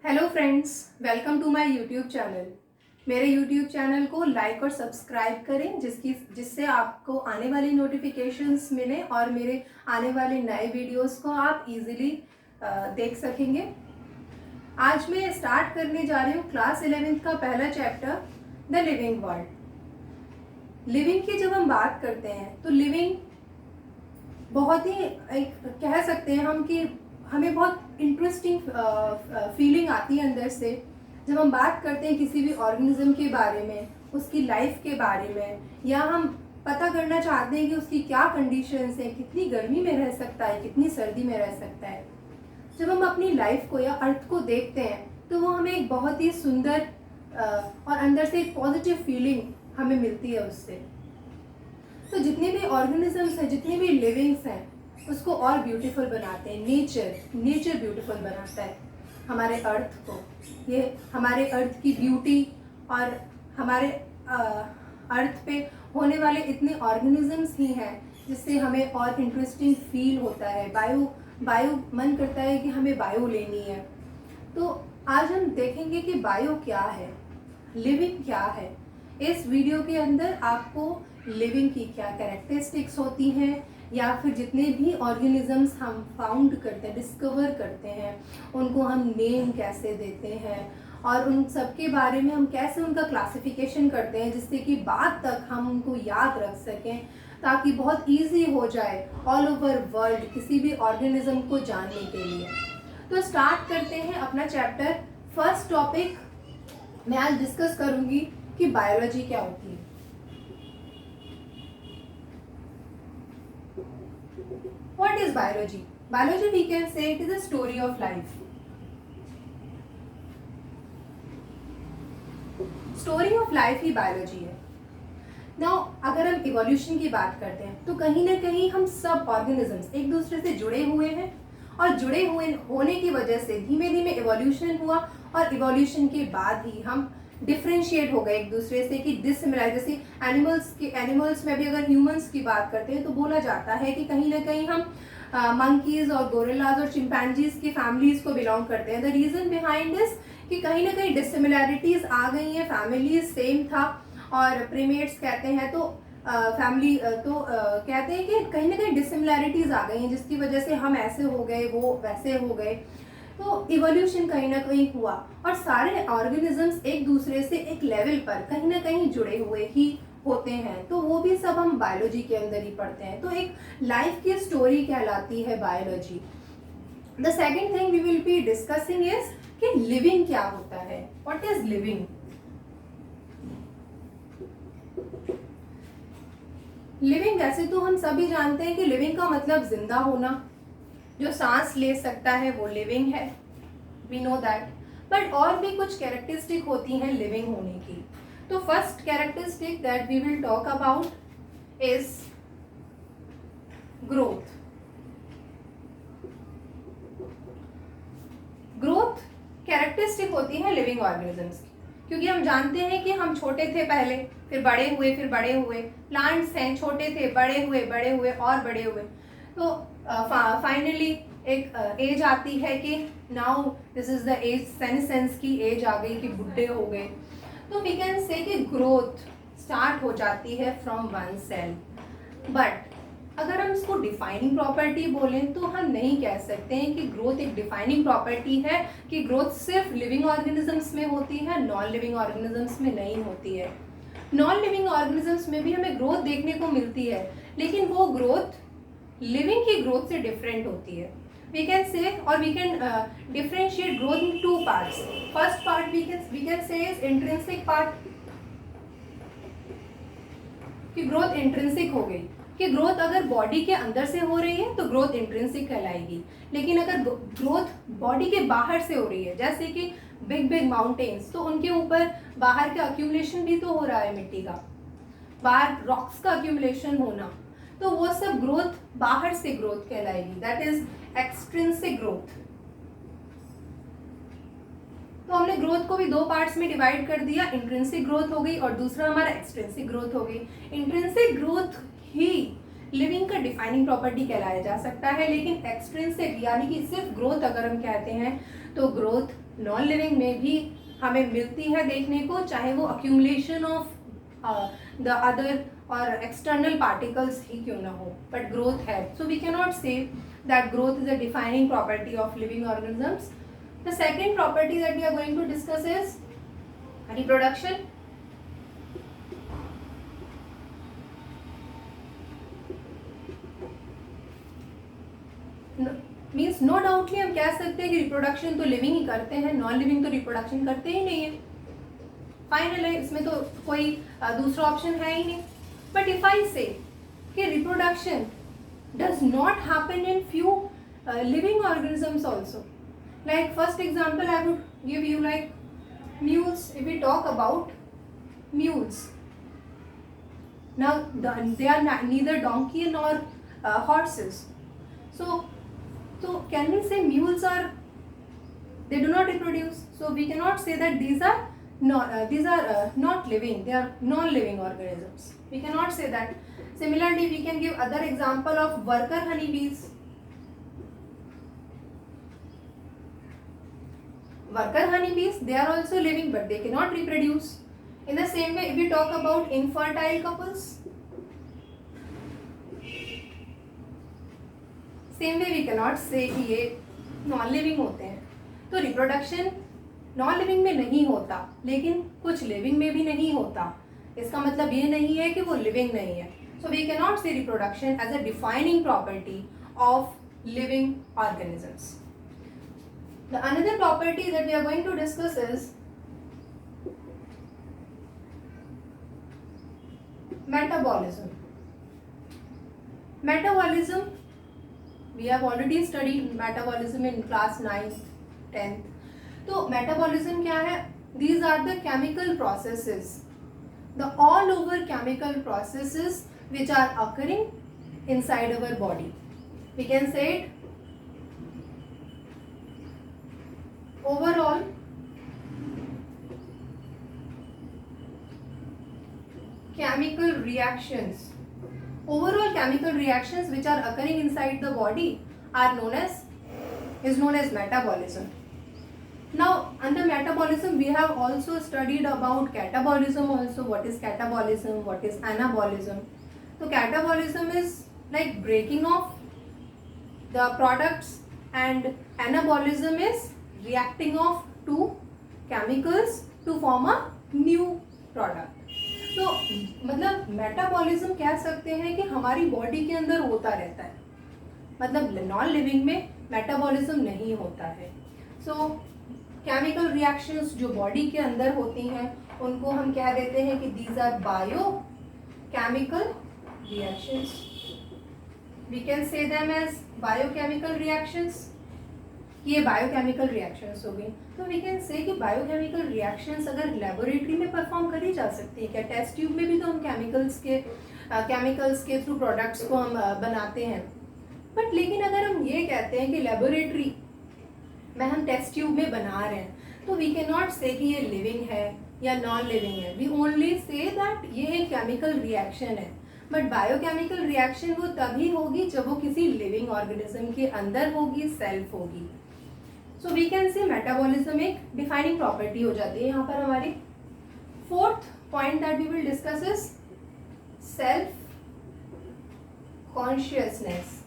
Hello friends, welcome to my YouTube channel. मेरे YouTube channel को like और subscribe करें जिससे आपको आने वाली नोटिफिकेशंस मिले और मेरे आने वाले नए वीडियोस को आप इजीली देख सकेंगे। आज मैं स्टार्ट करने जा रही हूँ क्लास 11th का पहला chapter, the living world. Living की जब हम बात करते हैं तो लिविंग बहुत ही एक कह सकते हैं हम कि हमें बहुत इंटरेस्टिंग फीलिंग आती है अंदर से जब हम बात करते हैं किसी भी ऑर्गेनिज्म के बारे में, उसकी लाइफ के बारे में, या हम पता करना चाहते हैं कि उसकी क्या कंडीशंस हैं, कितनी गर्मी में रह सकता है, कितनी सर्दी में रह सकता है। जब हम अपनी लाइफ को या अर्थ को देखते हैं तो वो हमें एक बहुत ही सुंदर और अंदर से एक पॉजिटिव फीलिंग हमें मिलती है उससे। तो जितने भी ऑर्गेनिजम्स हैं, जितने भी लिविंग्स हैं, उसको और ब्यूटीफुल बनाते हैं। नेचर ब्यूटीफुल बनाता है हमारे अर्थ को। ये हमारे अर्थ की ब्यूटी और हमारे अर्थ पे होने वाले इतने ऑर्गेनिजम्स ही हैं जिससे हमें और इंटरेस्टिंग फील होता है। बायो मन करता है कि हमें बायो लेनी है। तो आज हम देखेंगे कि बायो क्या है, लिविंग क्या है। इस वीडियो के अंदर आपको लिविंग की क्या कैरेक्टरिस्टिक्स होती हैं, या फिर जितने भी ऑर्गेनिजम्स हम फाउंड करते हैं, डिस्कवर करते हैं, उनको हम नेम कैसे देते हैं और उन सब के बारे में हम कैसे उनका क्लासिफिकेशन करते हैं जिससे कि बाद तक हम उनको याद रख सकें, ताकि बहुत इजी हो जाए ऑल ओवर वर्ल्ड किसी भी ऑर्गेनिज्म को जानने के लिए। तो स्टार्ट करते हैं अपना चैप्टर। फर्स्ट टॉपिक मैं आज डिस्कस करूंगी कि बायोलॉजी क्या होती है। What is biology? Biology, we can say it is a story of life. Story of life he biology है। नाउ अगर हम इवोल्यूशन की बात करते हैं तो कहीं ना कहीं हम सब ऑर्गेनिजम्स एक दूसरे से जुड़े हुए हैं, और जुड़े हुए होने की वजह से धीमे धीमे इवोल्यूशन हुआ, और इवोल्यूशन के बाद ही हम डिफ्रेंशिएट हो गए एक दूसरे से कि डिसिमिलर। जैसे एनिमल्स में भी अगर ह्यूमंस की बात करते हैं तो बोला जाता है कि कहीं ना कहीं हम मंकीज और गोरिल्लाज और चिंपैंजीज की फैमिलीज को बिलोंग करते हैं। द रीजन बिहाइंड दिस कि कहीं ना कहीं डिसिमिलैरिटीज आ गई हैं, फैमिलीज सेम था, और प्रीमेट्स कहते हैं तो कहते हैं कि कहीं ना कहीं डिसिमिलैरिटीज आ गई हैं जिसकी वजह से हम ऐसे हो गए, वो वैसे हो गए। तो इवोल्यूशन कहीं ना कहीं हुआ, और सारे ऑर्गेनिजम्स एक दूसरे से एक लेवल पर कहीं ना कहीं जुड़े हुए ही होते हैं। तो वो भी सब हम बायोलॉजी के अंदर ही पढ़ते हैं। तो एक लाइफ की स्टोरी कहलाती है biology. The second thing we will be discussing is कि लिविंग क्या होता है। What is living? लिविंग वैसे तो हम सभी जानते हैं कि लिविंग का मतलब जिंदा होना, जो सांस ले सकता है वो लिविंग है, वी नो दैट। बट और भी कुछ कैरेक्टरिस्टिक होती हैं लिविंग होने की। तो first characteristic that we will talk about is growth. Growth characteristic होती है लिविंग ऑर्गेनिजम्स की, क्योंकि हम जानते हैं कि हम छोटे थे पहले, फिर बड़े हुए, फिर बड़े हुए। प्लांट्स हैं, छोटे थे, बड़े हुए, बड़े हुए और बड़े हुए। तो फाइनली एक एज आती है कि now this is the age, senescence की एज आ गई कि बुढ़े हो गए। तो वी कैन से कि ग्रोथ स्टार्ट हो जाती है फ्रॉम वन सेल। बट अगर हम इसको डिफाइनिंग प्रॉपर्टी बोलें तो हम नहीं कह सकते हैं कि ग्रोथ एक डिफाइनिंग प्रॉपर्टी है, कि ग्रोथ सिर्फ लिविंग ऑर्गेनिजम्स में होती है, नॉन लिविंग ऑर्गेनिजम्स में नहीं होती है। नॉन लिविंग ऑर्गेनिजम्स में भी हमें ग्रोथ देखने को मिलती है, लेकिन वो ग्रोथ लिविंग की ग्रोथ से डिफरेंट होती है। वी कैन से, और we can differentiate growth in two parts. First part we can say is intrinsic part, कि ग्रोथ इंट्रिंसिक हो गई, कि ग्रोथ अगर बॉडी के अंदर से हो रही है तो ग्रोथ इंट्रिंसिक कहलाएगी। लेकिन अगर ग्रोथ बॉडी के बाहर से हो रही है, जैसे कि बिग बिग माउंटेन्स, तो उनके ऊपर बाहर का अक्यूमुलेशन भी तो हो रहा है, मिट्टी का बाहर रॉक्स का अक्यूमुलेशन होना, तो वो सब ग्रोथ बाहर से ग्रोथ कहलाएगी, दैट इज एक्सट्रिंसिक ग्रोथ। तो हमने ग्रोथ को भी दो पार्ट्स में डिवाइड कर दिया, इंट्रिंसिक ग्रोथ हो गई और दूसरा हमारा एक्सट्रिंसिक ग्रोथ हो गई। इंट्रिंसिक ग्रोथ ही लिविंग का डिफाइनिंग प्रॉपर्टी कहलाया जा सकता है, लेकिन एक्सट्रिंसिक यानी कि सिर्फ ग्रोथ अगर हम कहते हैं तो ग्रोथ नॉन लिविंग में भी हमें मिलती है देखने को, चाहे वो अक्यूमुलेशन ऑफ द अदर और एक्सटर्नल पार्टिकल्स ही क्यों ना हो, बट ग्रोथ है. So we can not say that growth is a defining property of living organisms. The second property that we are going to discuss is reproduction. Means no doubtly हम कह सकते हैं कि रिप्रोडक्शन तो living ही करते हैं, non living तो reproduction करते ही नहीं है. फाइनल है, इसमें तो कोई दूसरा ऑप्शन है ही नहीं. बट इफ आई से कि reproduction does not happen in few living organisms also. Like first example I would give you like mules. If we talk about mules, now they are neither donkey nor horses. So can we say mules are, they do not reproduce? So we cannot say that these are not living. They are non-living organisms. We cannot say that. Similarly, we can give other example of worker honeybees. Worker honeybees, they are also living, but they cannot reproduce. In the same way, if we talk about infertile couples, same way we cannot say कि ये non living होते हैं. तो reproduction non living में नहीं होता, लेकिन कुछ लिविंग में भी नहीं होता. इसका मतलब ये नहीं है कि वो लिविंग नहीं है. So we can not say reproduction as a defining property of living organisms. The another property that we are going to discuss is metabolism. Metabolism, we have already studied metabolism in class 9th, 10th. तो metabolism क्या है? These are the chemical processes, the all over chemical processes which are occurring inside our body. We can say it overall chemical reactions. Overall chemical reactions which are occurring inside the body are known as metabolism. Now under metabolism we have also studied about catabolism also. What is catabolism? What is anabolism? So catabolism is like breaking off the products, and anabolism is reacting off to chemicals to form a new product. तो मतलब metabolism कह सकते हैं कि हमारी body के अंदर होता रहता है, मतलब नॉन लिविंग में मेटाबॉलिज्म नहीं होता है. सो केमिकल रिएक्शंस जो बॉडी के अंदर होती हैं उनको हम कह देते हैं कि these are bio chemical reactions. We can say them as biochemical reactions. ये बायोकेमिकल रिएक्शंस हो गई. तो वी कैन से कि बायोकेमिकल रिएक्शंस अगर लेबोरेटरी में परफॉर्म करी जा सकती है क्या? टेस्ट ट्यूब में भी तो हम केमिकल्स के थ्रू प्रोडक्ट्स को हम बनाते हैं. बट लेकिन अगर हम ये कहते हैं कि लेबोरेटरी में हम टेस्ट ट्यूब में बना रहे हैं, तो वी कैन नॉट से कि ये लिविंग है या नॉन लिविंग है. वी ओनली से दैट ये एक केमिकल रिएक्शन है. बट बायोकेमिकल रिएक्शन वो तभी होगी जब वो किसी लिविंग ऑर्गेनिज्म के अंदर होगी, सेल्फ होगी. So we can say metabolism एक डिफाइनिंग प्रॉपर्टी हो जाती है. यहाँ पर हमारी fourth point that we will discuss is self consciousness.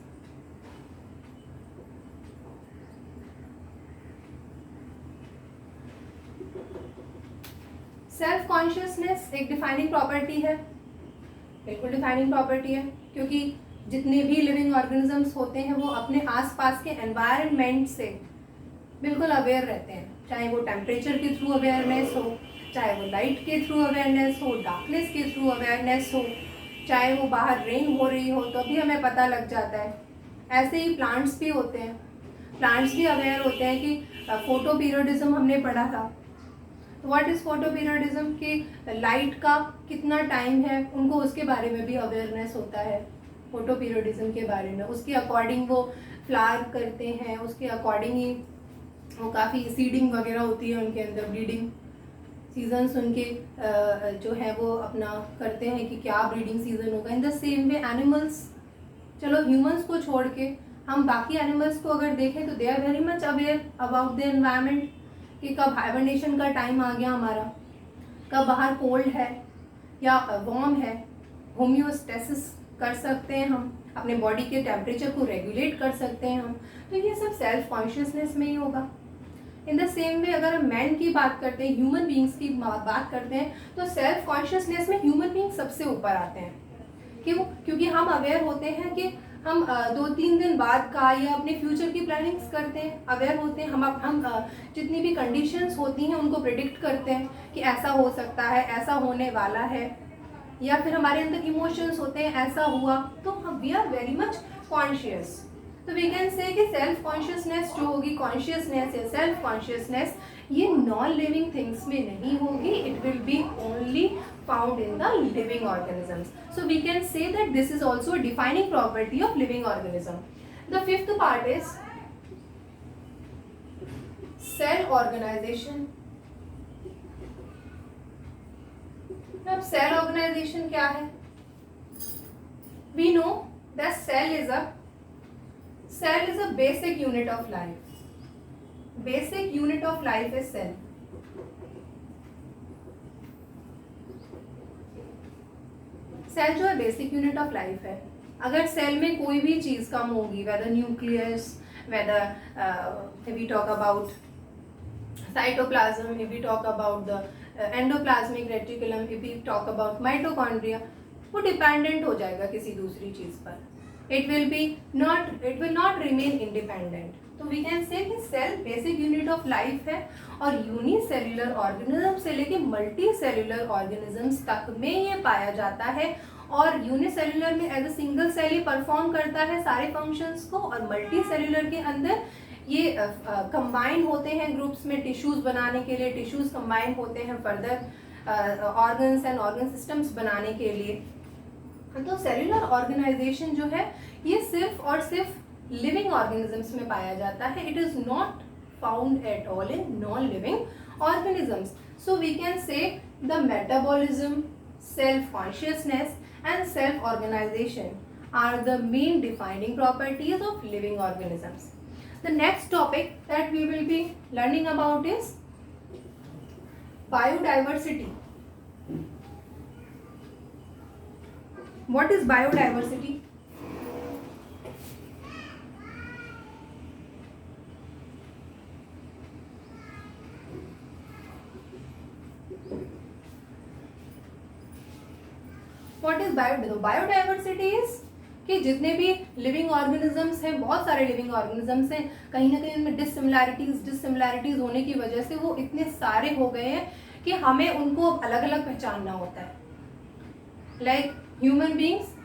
Self consciousness एक डिफाइनिंग प्रॉपर्टी है, बिल्कुल डिफाइनिंग प्रॉपर्टी है, क्योंकि जितने भी लिविंग ऑर्गेनिजम्स होते हैं वो अपने आसपास के एनवायरनमेंट से बिल्कुल अवेयर रहते हैं. चाहे वो टेम्परेचर के थ्रू अवेयरनेस हो, चाहे वो लाइट के थ्रू अवेयरनेस हो, डार्कनेस के थ्रू अवेयरनेस हो, चाहे वो बाहर रेन हो रही हो तो भी हमें पता लग जाता है. ऐसे ही प्लांट्स भी होते हैं, प्लांट्स भी अवेयर होते हैं कि फोटो पीरियडिज्म हमने पढ़ा था. व्हाट इज़ फोटो पीरियडिज्म, कि लाइट का कितना टाइम है, उनको उसके बारे में भी अवेयरनेस होता है. फोटो पीरियडिज्म के बारे में उसके अकॉर्डिंग वो फ्लावर करते हैं, उसके अकॉर्डिंग ही वो काफ़ी सीडिंग वगैरह होती है उनके अंदर, ब्रीडिंग सीजन्स उनके जो है वो अपना करते हैं कि क्या ब्रीडिंग सीजन होगा. In the same way animals, चलो ह्यूमंस को छोड़ के हम बाकी एनिमल्स को अगर देखें तो they are very much aware about the environment. कि कब हाइबरनेशन का टाइम आ गया हमारा, कब बाहर कोल्ड है या वार्म है। होम्योस्टेसिस कर सकते हैं हम, अपने बॉडी के टेम्परेचर को रेगुलेट कर सकते हैं हम। तो ये सब सेल्फ कॉन्शियसनेस में ही होगा। इन द सेम वे अगर हम मैन की बात करते हैं, ह्यूमन बींग्स की बात करते हैं, तो सेल्फ कॉन्शियसनेस में ह्यूमन बींग सबसे ऊपर आते हैं। क्यों? क्योंकि हम अवेयर होते हैं कि हम 2-3 दिन बाद का या अपने फ्यूचर की प्लानिंग्स करते हैं, अवेयर होते हैं। हम जितनी भी कंडीशंस होती हैं उनको प्रिडिक्ट करते हैं कि ऐसा हो सकता है, ऐसा होने वाला है, या फिर हमारे अंदर इमोशंस होते हैं ऐसा हुआ, तो we are very much conscious. तो वी कैन से कि सेल्फ कॉन्शियसनेस जो होगी, कॉन्शियसनेस या सेल्फ कॉन्शियसनेस, ये नॉन लिविंग थिंग्स में नहीं होगी, it will be only found in the living organisms. So we can say that this is also a defining property of living organism. The fifth part is cell organization. अब cell organization क्या है? We know that cell is a basic unit of life. Basic unit of life is cell. Cell जो है basic unit of life है। अगर cell में कोई भी चीज़ कम होगी, whether nucleus, whether we talk about cytoplasm, if we talk about the endoplasmic reticulum, if we talk about mitochondria, वो डिपेंडेंट हो जाएगा किसी दूसरी चीज़ पर। It will not remain independent. तो वी कैन से कि cell basic unit of life है, और यूनिसेल्युलर ऑर्गेनिज्म से लेके मल्टी सेल्युलर ऑर्गेनिजम्स तक में ये पाया जाता है। और यूनिसेल्युलर में एज अ सिंगल सेल ये परफॉर्म करता है सारे फंक्शंस को, और मल्टी सेल्युलर के अंदर ये कंबाइन होते हैं ग्रुप्स में टिश्यूज बनाने के लिए, टिश्यूज कंबाइन होते हैं further organs and organ systems बनाने के लिए। तो सेल्युलर ऑर्गेनाइजेशन जो है ये सिर्फ और सिर्फ लिविंग ऑर्गेनिजम्स में पाया जाता है। It is not found at all in non-living organisms. So we can say the metabolism, self-consciousness and self-organization are the main defining properties of living organisms. The next topic that we will be learning about is biodiversity. What is biodiversity? What is biodiversity is कि जितने भी living organisms हैं, बहुत सारे living organisms हैं, कहीं ना कहीं उनमें डिससिमिलैरिटीज होने की वजह से वो इतने सारे हो गए हैं कि हमें उनको अलग अलग पहचानना होता है। Like human beings,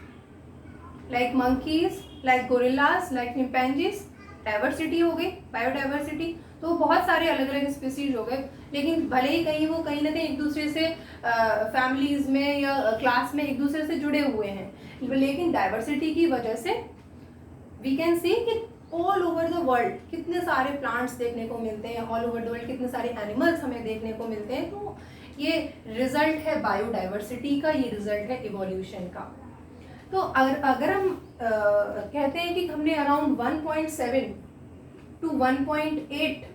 like monkeys, like gorillas, like chimpanzees, diversity हो गई, बायोडाइवर्सिटी। तो बहुत सारे अलग अलग स्पीसीज हो गए, लेकिन भले ही कहीं वो कहीं ना कहीं एक दूसरे से फैमिलीज में या क्लास में एक दूसरे से जुड़े हुए हैं, लेकिन डाइवर्सिटी की वजह से वी कैन सी कि ऑल ओवर द वर्ल्ड कितने सारे प्लांट्स देखने को मिलते हैं, ऑल ओवर द वर्ल्ड कितने सारे एनिमल्स हमें देखने को मिलते हैं। तो ये रिजल्ट है बायोडाइवर्सिटी का, ये रिजल्ट है इवोल्यूशन का। तो अगर हम कहते हैं कि हमने around 1.7 to 1.8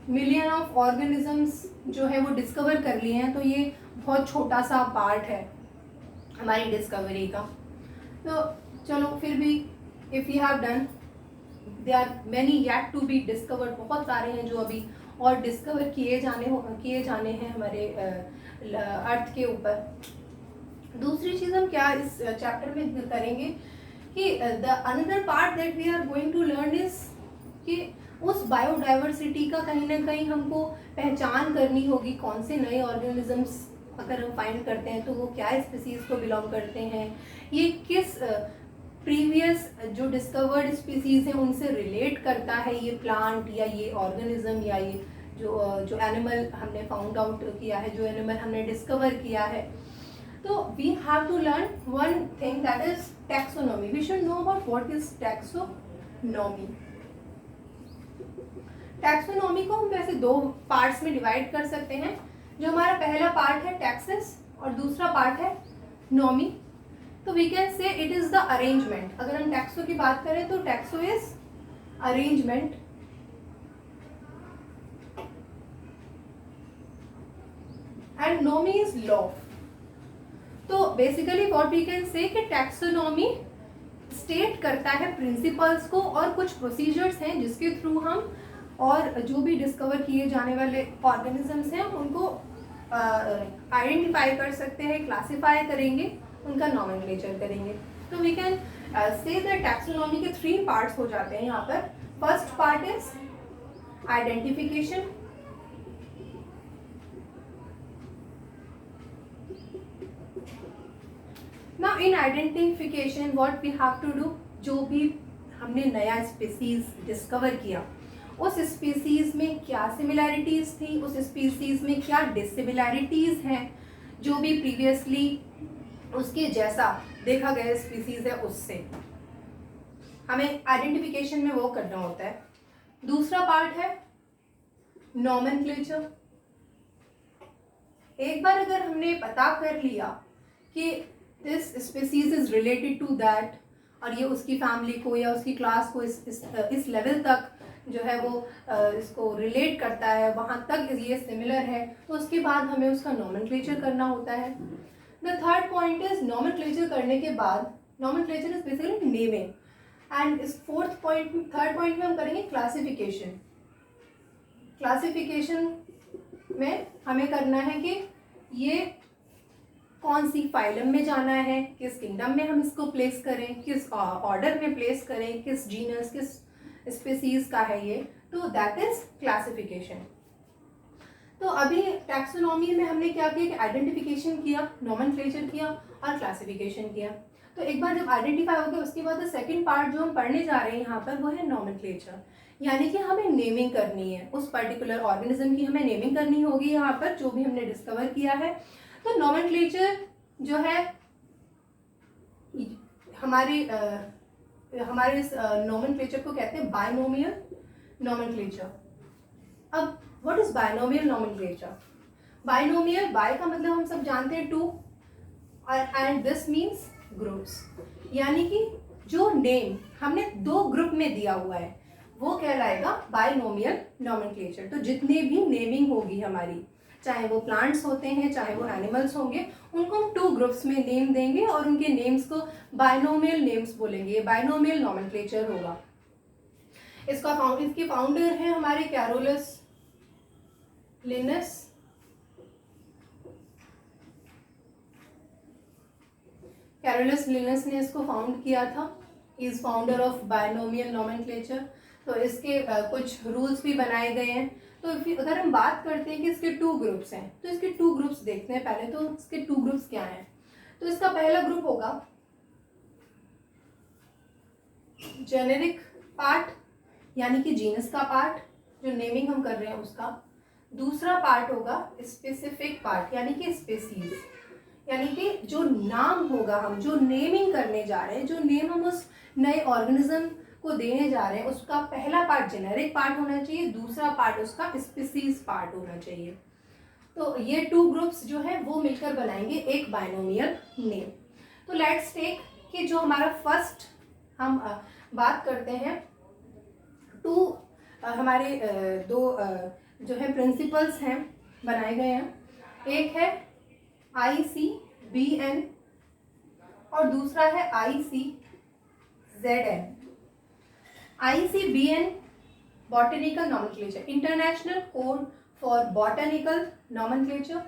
million of organisms जो है वो डिस्कवर कर लिए हैं, तो ये बहुत छोटा सा पार्ट है हमारी डिस्कवरी का। तो चलो फिर भी if you have done, they are many yet to be discovered, बहुत सारे हैं जो अभी और डिस्कवर किए जाने हैं हमारे अर्थ के ऊपर। दूसरी चीज़ हम क्या इस चैप्टर में करेंगे कि the another part that we are going to learn is कि उस बायोडाइवर्सिटी का कहीं ना कहीं हमको पहचान करनी होगी, कौन से नए ऑर्गेनिजम्स अगर हम फाइंड करते हैं तो वो क्या स्पीसीज को बिलोंग करते हैं, ये किस प्रीवियस जो डिस्कवर्ड स्पीसीज हैं उनसे रिलेट करता है ये प्लांट या ये ऑर्गेनिज्म या ये जो एनिमल हमने फाउंड आउट किया है, जो एनिमल हमने डिस्कवर किया है। तो we have to learn one thing that is taxonomy. We should know about what is taxonomy. Taxonomy को हम वैसे दो पार्ट्स में डिवाइड कर सकते हैं। जो हमारा पहला पार्ट है टैक्सेस और दूसरा पार्ट है नॉमी। तो we can say it is the arrangement. अगर हम टैक्सो की बात करें तो taxo is arrangement and nomy is law. तो basically what we can say कि टैक्सोनॉमी स्टेट करता है प्रिंसिपल्स को और कुछ प्रोसीजर्स हैं जिसके थ्रू हम और जो भी डिस्कवर किए जाने वाले ऑर्गेनिजम्स हैं उनको आइडेंटिफाई कर सकते हैं, क्लासिफाई करेंगे, उनका नॉमेनक्लेचर करेंगे। तो we can say that taxonomy के 3 पार्ट्स हो जाते हैं यहाँ पर। First part is identification, now in identification what we have to do, जो भी हमने नया स्पीसीज डिस्कवर किया उस स्पीसीज में क्या सिमिलैरिटीज थी, उस स्पीसीज में क्या डिसिमिलैरिटीज हैं, जो भी प्रीवियसली उसके जैसा देखा गया स्पीसीज है उससे हमें आइडेंटिफिकेशन में वो करना होता है। दूसरा पार्ट है नॉमेनक्लेचर। एक बार अगर हमने पता कर लिया कि this species is related to that और ये उसकी फैमिली को या उसकी क्लास को इस लेवल तक जो है वो इसको रिलेट करता है, वहाँ तक ये सिमिलर है, तो उसके बाद हमें उसका नॉमेनक्लेचर करना होता है। The third point is nomenclature करने के बाद, nomenclature is basically naming, and इस थर्ड पॉइंट में हम करेंगे क्लासिफिकेशन। क्लासिफिकेशन में हमें करना है कि ये कौन सी फाइलम में जाना है, किस किंगडम में हम इसको प्लेस करें, किस ऑर्डर में प्लेस करें, किस जीनस किस स्पीसीज का है ये, तो दैट इज क्लासिफिकेशन। तो अभी टैक्सोनॉमी में हमने क्या किया कि आइडेंटिफिकेशन किया, नॉमेनक्लेचर किया और क्लासिफिकेशन किया। तो एक बार जब आइडेंटिफाई हो गया उसके बाद सेकंड पार्ट जो हम पढ़ने जा रहे हैं यहाँ पर वो है नॉमेनक्लेचर, यानी कि हमें नेमिंग करनी है उस पर्टिकुलर ऑर्गेनिज्म की, हमें नेमिंग करनी होगी यहाँ पर जो भी हमने डिस्कवर किया है। तो नॉमेनक्लेचर जो है हमारे इस नॉमेनक्लेचर को कहते हैं बायनोमियल नॉमेनक्लेचर। अब what is binomial nomenclature? Binomial, bi का मतलब हम सब जानते हैं 2 एंड दिस मीन्स ग्रुप्स, यानी कि जो नेम हमने 2 ग्रुप में दिया हुआ है वो कहलाएगा बायनोमियल नॉमेनक्लेचर। तो जितने भी नेमिंग होगी हमारी, चाहे वो प्लांट्स होते हैं चाहे वो एनिमल्स होंगे, उनको हम 2 ग्रुप्स में नेम देंगे और उनके नेम्स को बायनोमियल नेम्स बोलेंगे, बायनोमियल नॉमेनक्लेचर होगा। इसके फाउंडर हैं हमारे कैरोलस लिनस। कैरोलस लिनस ने इसको फाउंड किया था, is founder of binomial nomenclature. तो इसके कुछ रूल्स भी बनाए गए हैं। तो अगर हम बात करते हैं कि इसके 2 ग्रुप्स हैं, तो इसके 2 ग्रुप्स देखते हैं पहले। तो इसके 2 ग्रुप्स क्या हैं? तो इसका पहला ग्रुप होगा जेनेरिक पार्ट, यानी कि जीनस का पार्ट, जो नेमिंग हम कर रहे हैं उसका। दूसरा पार्ट होगा स्पेसिफिक पार्ट, यानी कि स्पीसीज, यानी कि जो नाम होगा, हम जो नेमिंग करने जा रहे हैं, जो नेम हम उस नए ऑर्गेनिज्म को देने जा रहे हैं, उसका पहला पार्ट जेनेरिक पार्ट होना चाहिए, दूसरा पार्ट उसका स्पीसीज पार्ट होना चाहिए। तो ये 2 ग्रुप्स जो है वो मिलकर बनाएंगे एक बायनोमियल नेम। तो लेट्स टेक कि जो हमारा फर्स्ट हम बात करते हैं 2 हमारे 2 जो है प्रिंसिपल्स हैं बनाए गए हैं। एक है ICBN और दूसरा है ICZN। ICBN botanical nomenclature, International Code for Botanical Nomenclature,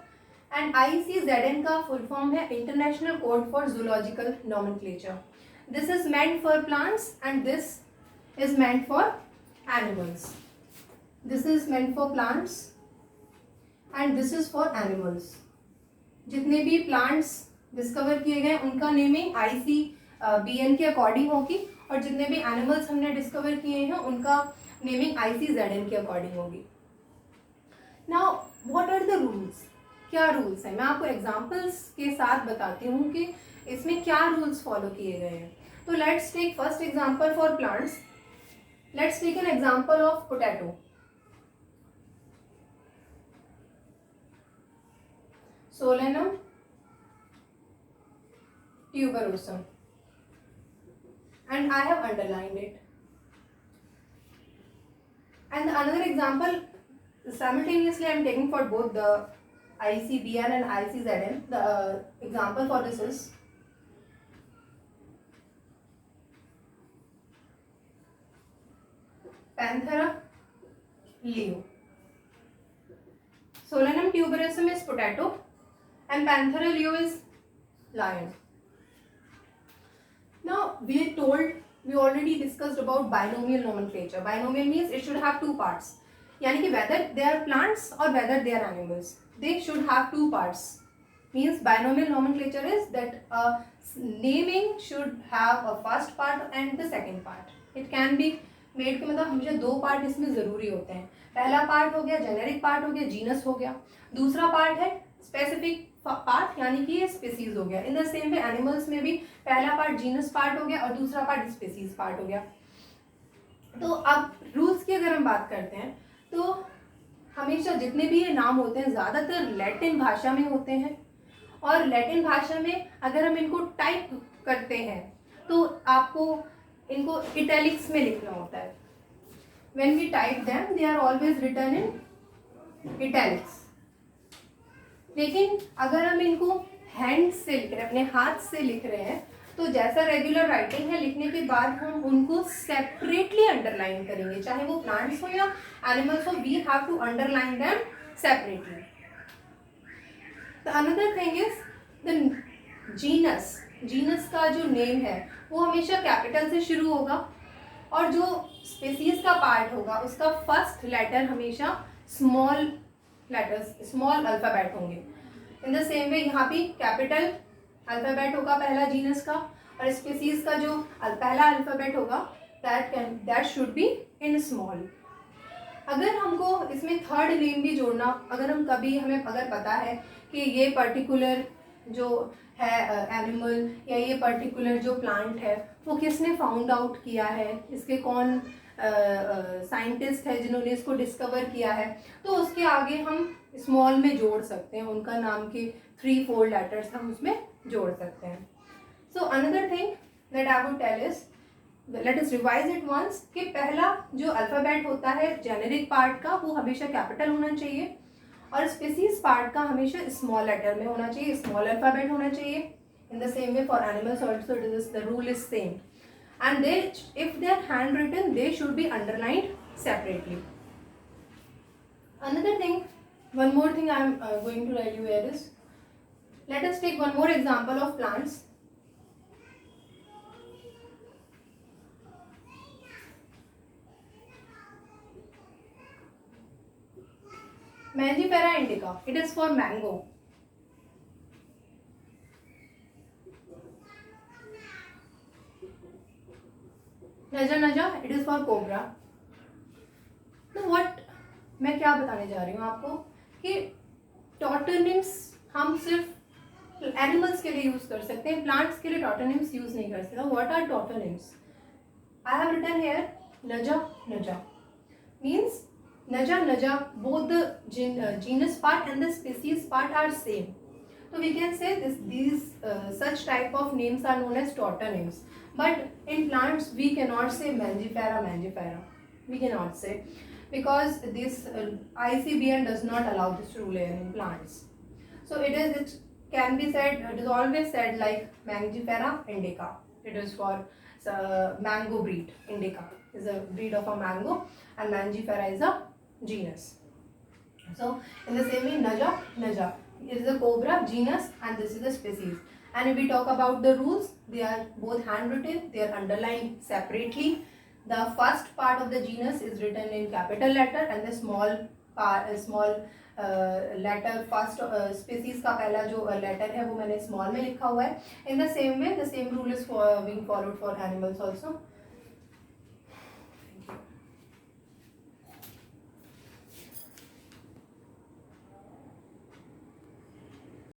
and ICZN का फुल फॉर्म है International Code for Zoological Nomenclature. This is meant for plants and this is meant for animals. This is meant for plants and this is for animals. जितने भी plants discover किए गए उनका naming ICBN के according होगी और जितने भी एनिमल्स हमने डिस्कवर किए हैं उनका नेमिंग ICZN के अकॉर्डिंग होगी। Now what are the rules? क्या रूल्स हैं? मैं आपको एग्जांपल्स के साथ बताती हूँ कि इसमें क्या रूल्स फॉलो किए गए हैं। तो let's take first example for plants. Let's take an example of potato. Solanum tuberosum, and I have underlined it. And another example, simultaneously I am taking for both the ICBN and ICZN. The example for this is Panthera leo. Solanum tuberosum is potato and Panthera leo is lion. Now we already discussed about binomial nomenclature. Binomial means it should have two parts. यानी कि whether they are plants or whether they are animals, they should have two parts. Means binomial nomenclature is that naming should have a first part and the second part. It can be made के मतलब हमेशा दो part इसमें ज़रूरी होते हैं. पहला part हो गया जेनेरिक पार्ट हो गया, जीनस हो गया. दूसरा पार्ट है स्पेसिफिक पार्ट यानी कि ये स्पीसीज हो गया. In the same way animals में भी पहला पार्ट जीनस पार्ट हो गया और दूसरा पार्ट स्पीसीज पार्ट हो गया. तो अब रूल्स की अगर हम बात करते हैं तो हमेशा जितने भी ये नाम होते हैं ज़्यादातर लैटिन भाषा में होते हैं. और लैटिन भाषा में अगर हम इनको टाइप करते हैं तो आपको इनको इटैलिक्स में लिखना होता है. When we type them, they are always written in italics. लेकिन अगर हम इनको हैंड से लिख रहे हैं, अपने हाथ से लिख रहे हैं, तो जैसा रेगुलर राइटिंग है लिखने के बाद हम उनको सेपरेटली अंडरलाइन करेंगे. चाहे वो प्लांट्स हो या एनिमल्स हो, we have to underline them separately. The another thing is the genus. Genus का जो नेम है वो हमेशा कैपिटल से शुरू होगा और जो स्पीसीज का पार्ट होगा उसका फर्स्ट लेटर हमेशा स्मॉल लेटर्स, स्मॉल अल्फ़ाबेट होंगे. इन द सेम वे यहाँ भी कैपिटल अल्फ़ाबेट होगा पहला जीनस का और स्पीसीज का जो पहला अल्फ़ाबेट होगा that should be in small. अगर हमको इसमें थर्ड नेम भी जोड़ना, अगर हम कभी हमें अगर पता है कि ये पर्टिकुलर जो है एनिमल या ये पर्टिकुलर जो प्लांट है वो किसने फाउंड आउट किया है, इसके कौन साइंटिस्ट है जिन्होंने इसको डिस्कवर किया है, तो उसके आगे हम स्मॉल में जोड़ सकते हैं. उनका नाम के 3-4 लेटर्स हम उसमें जोड़ सकते हैं. So another thing that I would tell is, let us revise it once, कि पहला जो अल्फ़ाबेट होता है जेनेरिक पार्ट का वो हमेशा कैपिटल होना चाहिए और स्पीसीज पार्ट का हमेशा स्मॉल लेटर में होना चाहिए, स्मॉल अल्फ़ाबेट होना चाहिए. In the same way for animals also the rule is same. And they, if they are handwritten, they should be underlined separately. Another thing, one more thing I am going to tell you here is, let us take one more example of plants. Mangifera indica, it is for mango. नजा नजा, it is for cobra. तो what मैं क्या बताने जा रही हूँ आपको कि टॉटोनिम्स हम सिर्फ एनिमल्स के लिए यूज़ कर सकते हैं, प्लांट्स के लिए टॉटोनिम्स यूज़ नहीं कर सकते. What are tautonyms? I have written here Naja naja means Naja naja, both the genus part and the species part are same. So we can say these such type of names are known as tautonyms. But in plants we cannot say Mangifera mangifera. We cannot say because this ICBN does not allow this rule in plants. So it can be said, it is always said like Mangifera indica. It is for mango breed. Indica is a breed of a mango and Mangifera is a genus. So in the same way Naja Naja, it is a cobra genus and this is the species. And if we talk about the rules, they are both handwritten, they are underlined separately. The first part of the genus is written in capital letter and the small letter first species का पहला जो letter है वो मैंने small में लिखा हुआ है. In the same way, the same rule is being followed for animals also.